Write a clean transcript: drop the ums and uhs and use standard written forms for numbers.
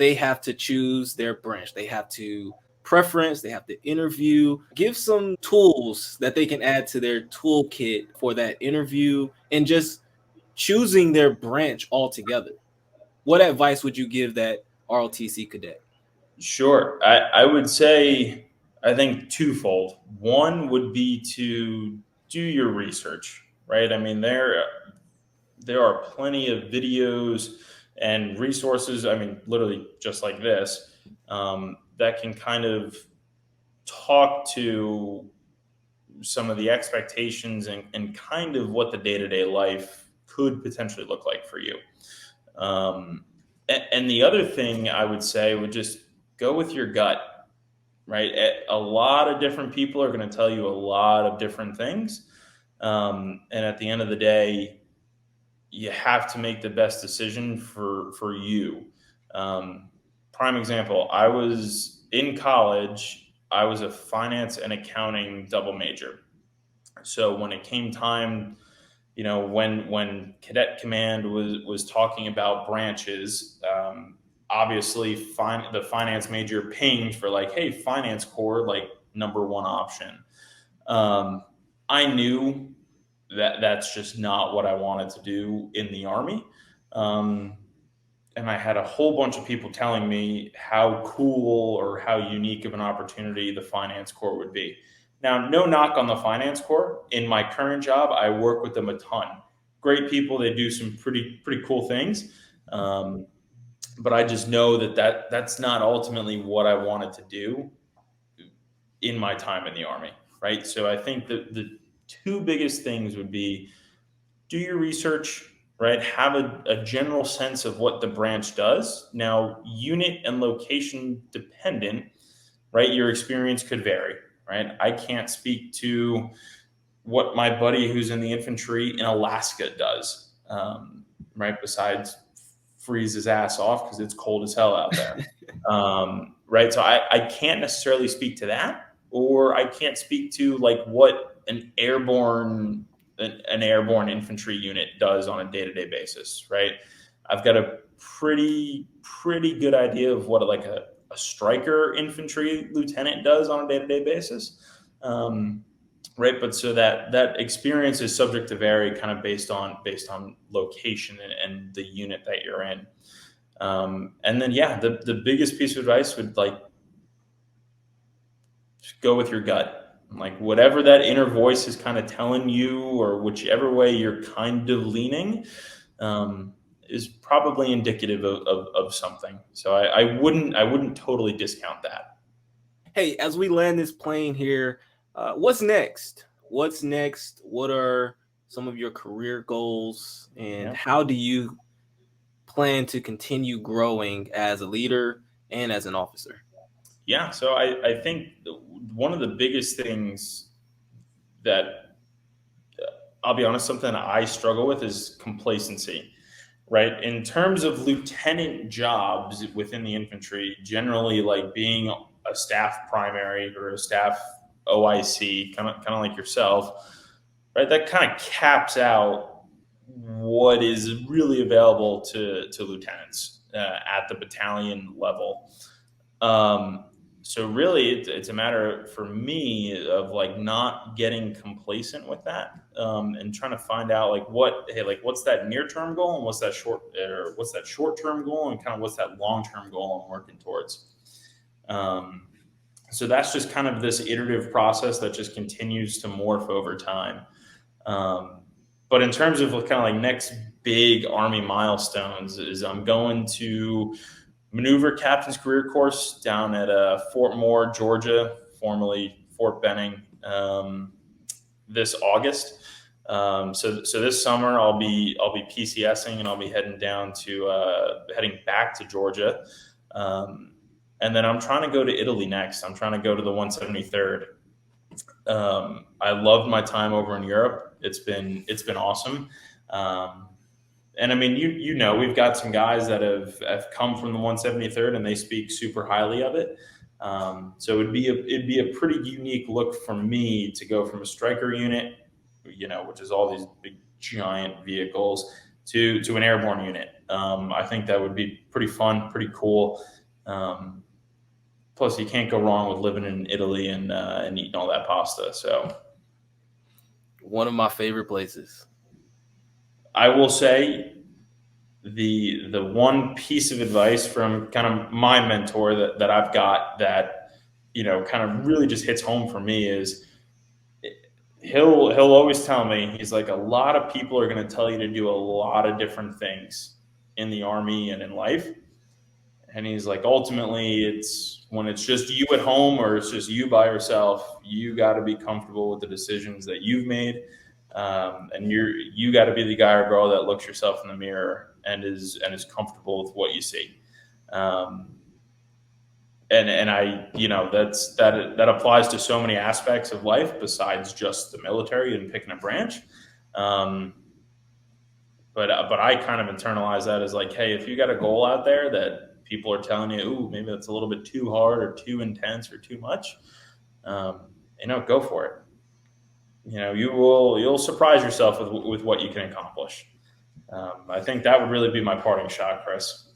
they have to choose their branch. They have to preference, they have to interview. Give some tools that they can add to their toolkit for that interview and just choosing their branch altogether. What advice would you give that ROTC cadet? Sure. I would say, I think twofold. One would be to do your research, right? I mean, there are plenty of videos and resources. I mean, literally just like this, that can kind of talk to some of the expectations and kind of what the day to day life could potentially look like for you. Um, and the other thing I would say would just go with your gut, right? A lot of different people are going to tell you a lot of different things. And at the end of the day, you have to make the best decision for you. Um, Prime example, I was in college, I was a finance and accounting double major. So when it came time, when Cadet Command was talking about branches, obviously the finance major pinged for like, hey, finance core, like number one option. Um, I knew that that's just not what I wanted to do in the Army. Um, and I had a whole bunch of people telling me how cool or how unique of an opportunity the finance core would be. Now, no knock on the finance core. In my current job, I work with them a ton. Great people. They do some pretty cool things. Um, but I just know that's not ultimately what I wanted to do in my time in the Army, right? So I think that the two biggest things would be do your research, right? Have a general sense of what the branch does. Now, unit and location dependent, right? Your experience could vary, right? I can't speak to what my buddy who's in the infantry in Alaska does, right? Besides freeze his ass off because it's cold as hell out there. Right. So I can't necessarily speak to that, or I can't speak to like what an airborne infantry unit does on a day-to-day basis, right? I've got a pretty good idea of what like a striker infantry lieutenant does on a day-to-day basis. Right, but so that experience is subject to vary kind of based on location and the unit that you're in. And then yeah, the biggest piece of advice would like just go with your gut. Like whatever that inner voice is kind of telling you, or whichever way you're kind of leaning, is probably indicative of something. So I wouldn't totally discount that. Hey, as we land this plane here, what's next? What's next? What are some of your career goals, and Yeah. how do you plan to continue growing as a leader and as an officer? Yeah. So I think one of the biggest things that I'll be honest, something I struggle with is complacency, right? In terms of lieutenant jobs within the infantry, generally like being a staff primary or a staff OIC, kind of like yourself, right? That kind of caps out what is really available to lieutenants at the battalion level. So really, it's a matter for me of like not getting complacent with that, and trying to find out like what's that near term goal and what's that short term goal and kind of what's that long term goal I'm working towards. Um, so that's just kind of this iterative process that just continues to morph over time. Um, but in terms of kind of like next big Army milestones, is I'm going to maneuver captain's career course down at Fort Moore, Georgia, formerly Fort Benning, this August. So this summer I'll be PCSing and I'll be heading back to Georgia, and then I'm trying to go to Italy next. I'm trying to go to the 173rd. I loved my time over in Europe. It's been awesome. Um, and I mean, we've got some guys that have come from the 173rd and they speak super highly of it. So it'd be a pretty unique look for me to go from a striker unit, which is all these big giant vehicles, to an airborne unit. I think that would be pretty fun, pretty cool. Plus, you can't go wrong with living in Italy and eating all that pasta. So, one of my favorite places. I will say the one piece of advice from kind of my mentor that I've got that kind of really just hits home for me is he'll always tell me, he's like, a lot of people are going to tell you to do a lot of different things in the Army and in life. And he's like, ultimately, it's when it's just you at home or it's just you by yourself, you got to be comfortable with the decisions that you've made. And you got to be the guy or girl that looks yourself in the mirror and is comfortable with what you see. And I, that applies to so many aspects of life besides just the military and picking a branch. But I kind of internalize that as like, hey, if you got a goal out there that people are telling you, ooh, maybe that's a little bit too hard or too intense or too much, go for it. You'll surprise yourself with what you can accomplish. I think that would really be my parting shot, Chris.